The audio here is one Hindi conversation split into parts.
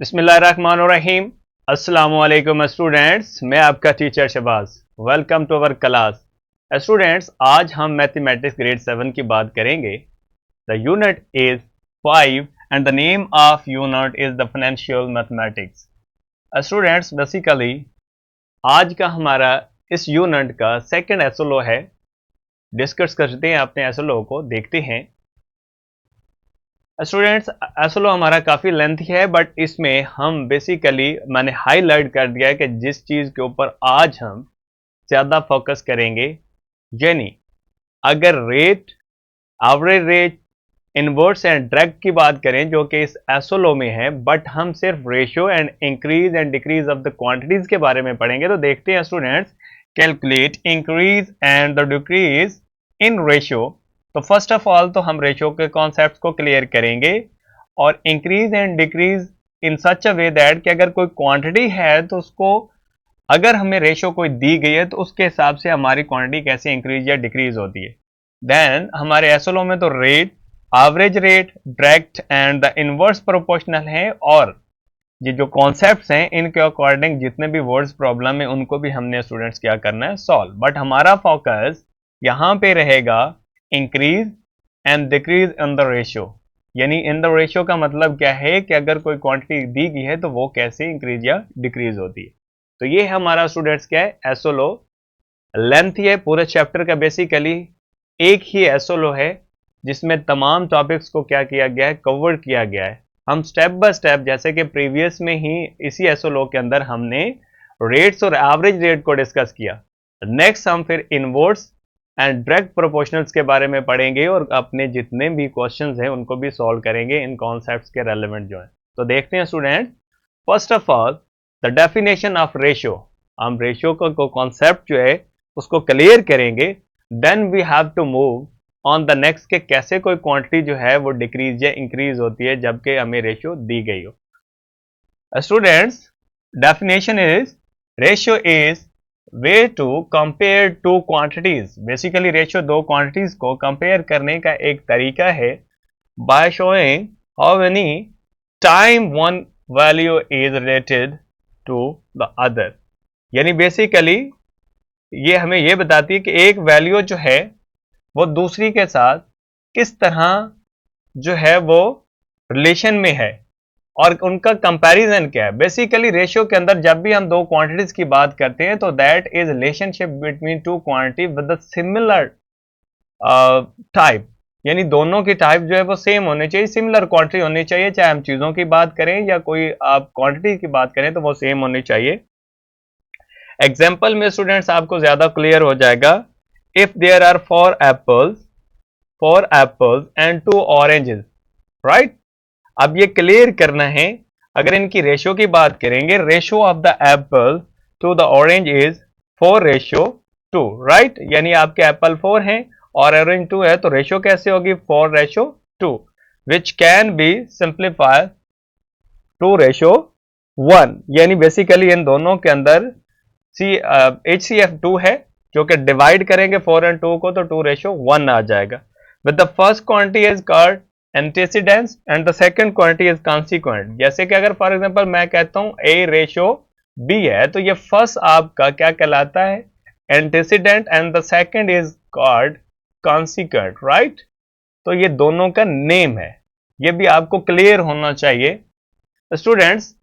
बिस्मिल्लाहिर्रहमानिर्रहीम। अस्सलामुअलैकुम स्टूडेंट्स, मैं आपका teacher Shahbaz. Welcome to our class. Students, आज हम मैथमेटिक्स ग्रेड 7 की बात करेंगे। The unit is 5 and the name of unit is the financial mathematics. Students, basically आज का हमारा इस यूनिट का सेकंड एसओलो है। डिस्कस करते हैं अपने एसओलो को, देखते हैं। स्टूडेंट्स, एसओलो हमारा काफ़ी लेंथी है, बट इसमें हम बेसिकली मैंने हाईलाइट कर दिया है कि जिस चीज़ के ऊपर आज हम ज़्यादा फोकस करेंगे, यानी अगर rate, average rate, inverse and drag की बात करें जो कि इस एसओलो में है, बट हम सिर्फ ratio and increase and decrease of the quantities के बारे में पढ़ेंगे। तो देखते हैं students, calculate increase and the decrease in ratio. तो फर्स्ट ऑफ ऑल तो हम रेशियो के कॉन्सेप्ट को क्लियर करेंगे और increase and decrease in such a way that कि अगर कोई क्वांटिटी है तो उसको, अगर हमें रेशियो कोई दी गई है तो उसके हिसाब से हमारी क्वांटिटी कैसे इंक्रीज या डिक्रीज होती है। देन हमारे एसओलो में तो rate, average rate, direct and the inverse proportional है, और ये जो कॉन्सेप्ट्स हैं इनके अकॉर्डिंग जितने भी वर्ड्स प्रॉब्लम है उनको भी हमने स्टूडेंट्स क्या करना है, सॉल्व। बट हमारा फोकस यहाँ पे रहेगा increase and decrease in the ratio. यानी इन द रेशियो का मतलब क्या है कि अगर कोई क्वांटिटी दी गई है तो वो कैसे इंक्रीज या डिक्रीज होती है। तो ये हमारा स्टूडेंट्स क्या है, एसओलो लेंथ है पूरे चैप्टर का। बेसिकली एक ही एसओलो है जिसमें तमाम टॉपिक्स को क्या किया गया है, कवर किया गया है। हम स्टेप बाय स्टेप, जैसे कि प्रीवियस में ही इसी एसओलो के अंदर हमने रेट्स और एवरेज रेट को डिस्कस किया। नेक्स्ट हम फिर इनवर्स एंड डायरेक्ट प्रोपोर्शनल्स के बारे में पढ़ेंगे और अपने जितने भी क्वेश्चंस हैं उनको भी सॉल्व करेंगे इन कॉन्सेप्ट्स के रेलेवेंट जो है। तो देखते हैं student, first of all the definition of ratio. हम रेशियो को कॉन्सेप्ट जो है उसको क्लियर करेंगे, then we have to move on the next के कैसे कोई क्वांटिटी जो है वो डिक्रीज या इंक्रीज होती है जबकि हमें रेशियो दी गई हो। Students, definition is ratio is way to compare two quantities. Basically ratio दो क्वांटिटीज को कंपेयर करने का एक तरीका है by showing how many time one value is related to the other. यानी बेसिकली ये हमें ये बताती है कि एक वैल्यू जो है वो दूसरी के साथ किस तरह जो है वो रिलेशन में है और उनका कंपैरिजन क्या है। बेसिकली रेशियो के अंदर जब भी हम दो क्वांटिटीज की बात करते हैं तो that is relationship between two quantity with the similar type. यानी दोनों की टाइप जो है वो सेम होनी चाहिए, सिमिलर क्वांटिटी होनी चाहिए। चाहे हम चीजों की बात करें या कोई आप क्वांटिटी की बात करें तो वो सेम होनी चाहिए। एग्जाम्पल में स्टूडेंट्स आपको ज्यादा क्लियर हो जाएगा। If there are four apples and two oranges, right. अब ये क्लियर करना है, अगर इनकी रेशियो की बात करेंगे, ratio of the apple to the orange is 4:2, right. यानी आपके एप्पल 4 हैं और ऑरेंज 2 है, तो रेशियो कैसे होगी, 4:2, विच कैन बी सिंप्लीफाई 2:1। यानी बेसिकली इन दोनों के अंदर HCF 2 है जो कि डिवाइड करेंगे 4 और 2 को तो 2:1 आ जाएगा। With the first quantity is called antecedents and the second quantity is consequent. जैसे कि अगर फॉर एग्जांपल मैं कहता हूं A:B है तो ये फर्स्ट आपका क्या कहलाता है, antecedent, and the second is called consequent, right. तो ये दोनों का नेम है, ये भी आपको क्लियर होना चाहिए। स्टूडेंट्स,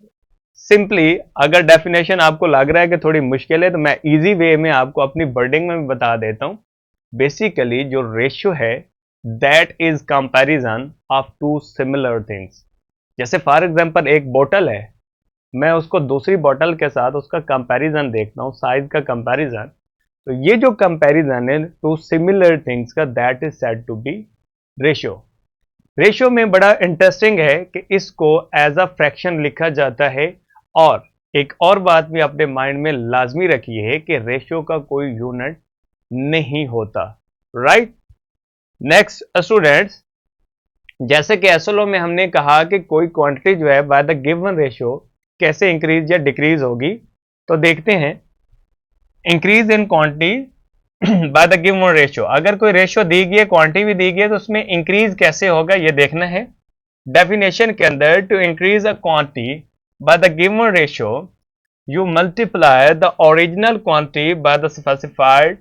सिंपली अगर डेफिनेशन आपको लग रहा है कि थोड़ी मुश्किल है तो मैं इजी वे में आपको अपनी वर्डिंग में भी बता देता हूं। बेसिकली जो रेशियो है that is comparison of two similar things. जैसे फॉर एग्जांपल एक बोतल है, मैं उसको दूसरी बोतल के साथ उसका कंपैरिजन देखता हूं, साइज का कंपैरिजन। तो ये जो कंपैरिजन है टू सिमिलर थिंग्स का, that is said to be ratio. Ratio में बड़ा इंटरेस्टिंग है कि इसको एज अ फ्रैक्शन लिखा जाता है, और एक और बात भी अपने माइंड में लाजमी रखिए है कि रेशियो का कोई यूनिट नहीं होता, राइट। नेक्स्ट स्टूडेंट्स, जैसे कि एसओलो में हमने कहा कि कोई क्वांटिटी जो है बाय द गिवन रेशियो कैसे इंक्रीज या डिक्रीज होगी। तो देखते हैं, increase in quantity by the given ratio. अगर कोई रेशियो दी गई है, क्वांटिटी भी दी गई है, तो उसमें इंक्रीज कैसे होगा ये देखना है। डेफिनेशन के अंदर to increase a quantity by the given ratio, you multiply the original quantity by the specified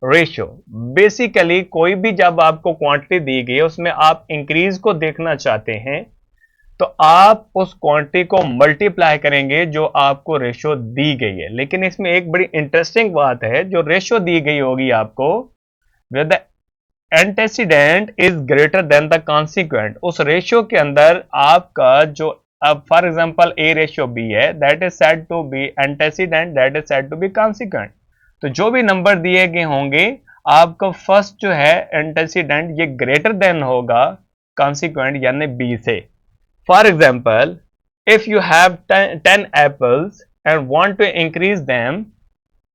ratio. Basically कोई भी जब आपको क्वांटिटी दी गई है उसमें आप इंक्रीज को देखना चाहते हैं तो आप उस क्वांटिटी को मल्टीप्लाई करेंगे जो आपको रेशियो दी गई है। लेकिन इसमें एक बड़ी इंटरेस्टिंग बात है, जो रेशियो दी गई होगी आपको, with the antecedent is greater than the consequent, उस रेशियो के अंदर आपका जो, अब for example A ratio B है, that is said to be antecedent, that is said to be consequent. तो जो भी नंबर दिए गए होंगे, आपका फर्स्ट जो है एंटेसिडेंट ये ग्रेटर देन होगा कॉन्सिक्वेंट यानी बी से। For example, if you have 10 apples and want to increase them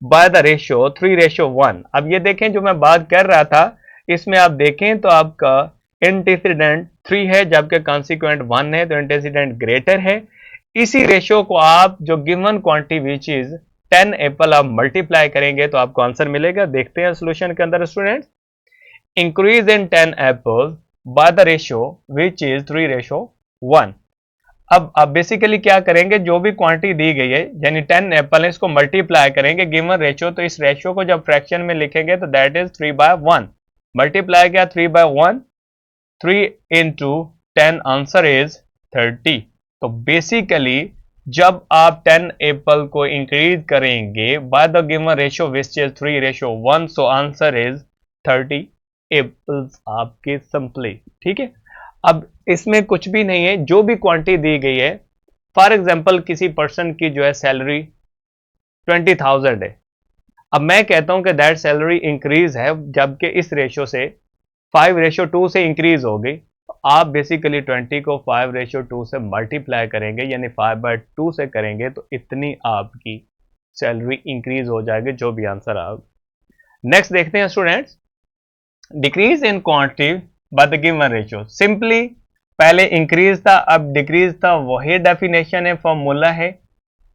by the ratio 3:1। अब ये देखें जो मैं बात कर रहा था, इसमें आप देखें तो आपका एंटीसीडेंट 3 है जबकि कॉन्सिक्वेंट 1 है, तो एंटीसीडेंट ग्रेटर है। इसी रेशियो को आप जो given quantity which is 10 Apple आप मल्टीप्लाई करेंगे तो आपको आंसर मिलेगा। देखते हैं सोल्यूशन के अंदर students, increase in 10 Apple bye the ratio which is 3:1। अब आप बेसिकली क्या करेंगे, जो भी क्वांटिटी दी गई है यानी 10 एप्पल है, इसको मल्टीप्लाई करेंगे गिवन रेशियो, तो इस रेशियो को जब फ्रैक्शन में लिखेंगे तो दैट इज 3/1। मल्टीप्लाई किया 3/1, 3 इंटू 10, आंसर इज 30। तो बेसिकली जब आप 10 एप्पल को इंक्रीज करेंगे bye the given ratio which is 3:1, so answer is 30 apples आपके सिंपली। ठीक है, अब इसमें कुछ भी नहीं है, जो भी क्वांटिटी दी गई है, फॉर एग्जांपल किसी पर्सन की जो है सैलरी 20,000 है, अब मैं कहता हूं कि दैट सैलरी इंक्रीज है जबकि इस रेशियो से 5:2 से इंक्रीज हो गई। तो आप बेसिकली 20 को 5:2 से मल्टीप्लाई करेंगे यानी 5/2 से करेंगे तो इतनी आपकी सैलरी इंक्रीज हो जाएगी, जो भी आंसर आप। नेक्स्ट देखते हैं students, decrease in quantity by the given ratio. Simply पहले इंक्रीज था अब डिक्रीज था, वही डेफिनेशन है, फॉर्मूला है,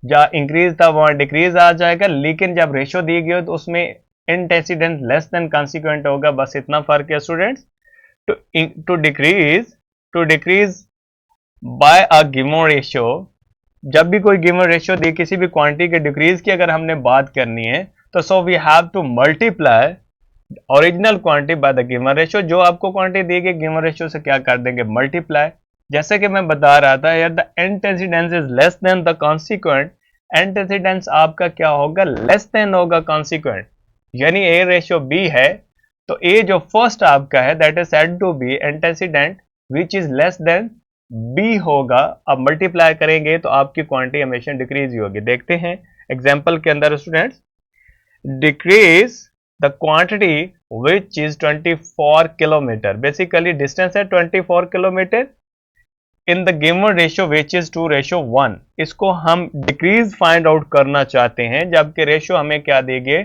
जहां इंक्रीज था वहां डिक्रीज आ जाएगा। लेकिन जब रेशियो दी गई हो तो उसमें एंटेसिडेंट लेस देन कॉन्सिक्वेंट होगा, बस इतना फर्क है students. To decrease by a given ratio, जब भी कोई गिवन रेशियो दी किसी भी क्वांटिटी के डिक्रीज की अगर हमने बात करनी है तो so we have to multiply original quantity by the given ratio. जो आपको क्वांटिटी दी गई गिवन रेशियो से क्या कर देंगे, मल्टीप्लाई। जैसे कि मैं बता रहा था यार, the antecedents is less than the consequent, antecedents आपका क्या होगा, लेस देन होगा कॉन्सिक्वेंट, यानी ए रेशियो बी है तो ए जो फर्स्ट आपका है that is said to be antecedent which is less than B होगा। अब मल्टीप्लाई करेंगे तो आपकी क्वांटिटी हमेशा डिक्रीज ही होगी। देखते हैं एग्जांपल के अंदर students, decrease the quantity which is 24 kilometre, basically distance है 24 kilometre in the given ratio which is 2:1। इसको हम डिक्रीज फाइंड आउट करना चाहते हैं जबकि रेशियो हमें क्या देंगे,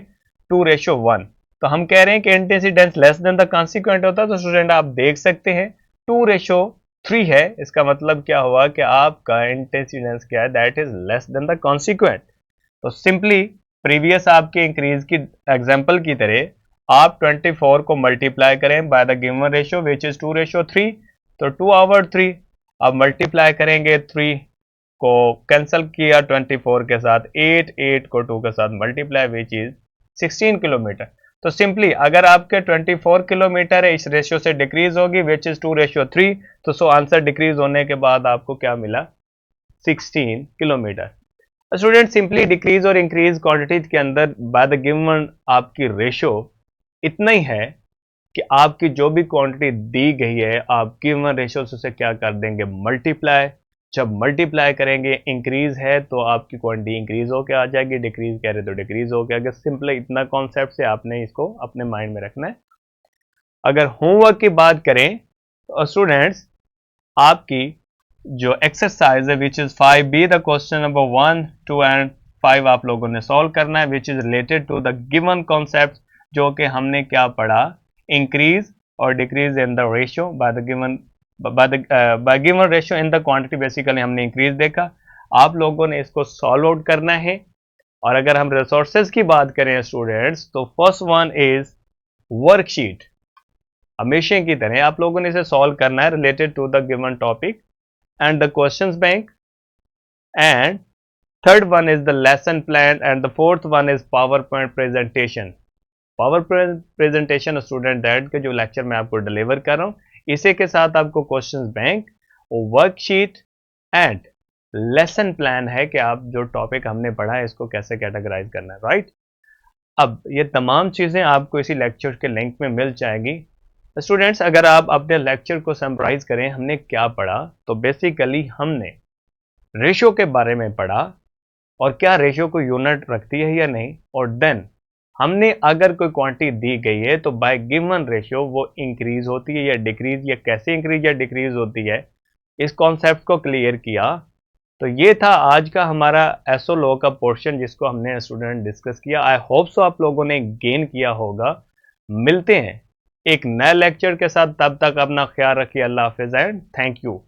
2:1। तो हम कह रहे हैं कि एंटीसिडेंस लेस देन द कॉन्सिक्वेंट होता है, तो स्टूडेंट आप देख सकते हैं 2:3 है, इसका मतलब क्या हुआ कि आपका एंटीसिडेंस क्या है, that is less than the consequent. तो सिंपली प्रीवियस आपके इंक्रीज की एग्जांपल की तरह आप 24 को मल्टीप्लाई करें bye the given ratio which is 2:3, तो 2/3। अब मल्टीप्लाई करेंगे 3 को कैंसिल किया 24 के साथ, 8 को 2 के साथ मल्टीप्लाई विच इज 16 किलोमीटर। तो सिंपली अगर आपके 24 किलोमीटर है, इस रेशियो से डिक्रीज होगी विच इज 2:3, तो सो आंसर डिक्रीज होने के बाद आपको क्या मिला, 16 किलोमीटर। स्टूडेंट सिंपली डिक्रीज और इंक्रीज क्वांटिटीज के अंदर बाय द गिवन आपकी रेशियो इतना ही है कि आपकी जो भी क्वांटिटी दी गई है आप गिवन रेशियो से क्या कर देंगे, मल्टीप्लाई। जब मल्टीप्लाई करेंगे इंक्रीज है तो आपकी क्वांटिटी इंक्रीज होकर आ जाएगी, डिक्रीज कह रहे तो डिक्रीज हो गया। सिंपल इतना कॉन्सेप्ट से आपने इसको अपने माइंड में रखना है। अगर होमवर्क की बात करें तो स्टूडेंट्स आपकी जो एक्सरसाइज है which is 5B, the question number 1, 2 and 5 आप लोगों ने सॉल्व करना है which is related to the given concept, जो कि हमने क्या पढ़ा, इंक्रीज और decrease in the ratio by given ratio in the quantity. Basically हमने इंक्रीज देखा, आप लोगों ने इसको सॉल्व आउट करना है। और अगर हम रिसोर्सेज की बात करें स्टूडेंट्स, तो फर्स्ट वन इज वर्कशीट। हमेशा की तरह आप लोगों ने इसे सॉल्व करना है related to the given topic and the questions bank. and third one is the lesson plan, and the fourth one is PowerPoint presentation. PowerPoint presentation student that के जो लेक्चर मैं आपको डिलीवर कर रहा हूँ, इसी के साथ आपको questions bank, worksheet and lesson plan है कि आप जो टॉपिक हमने पढ़ा है इसको कैसे कैटेगराइज करना है, राइट। अब ये तमाम चीज़ें आपको इसी लेक्चर के लिंक में मिल जाएगी। स्टूडेंट्स, अगर आप अपने लेक्चर को समराइज करें, हमने क्या पढ़ा, तो बेसिकली हमने रेशो के बारे में पढ़ा और क्या रेशो को यूनिट रखती है या नहीं, और देन हमने अगर कोई क्वांटिटी दी गई है तो बाय गिवन रेशो वो इंक्रीज होती है या डिक्रीज, या कैसे इंक्रीज या डिक्रीज होती है, इस कॉन्सेप्ट को क्लियर किया। तो ये था आज का हमारा एसओ लॉ का पोर्शन जिसको हमने स्टूडेंट डिस्कस किया। आई होप सो आप लोगों ने गेन किया होगा। मिलते हैं एक नए लेक्चर के साथ, तब तक अपना ख्याल रखिए। अल्लाह हाफिज़ एंड थैंक यू।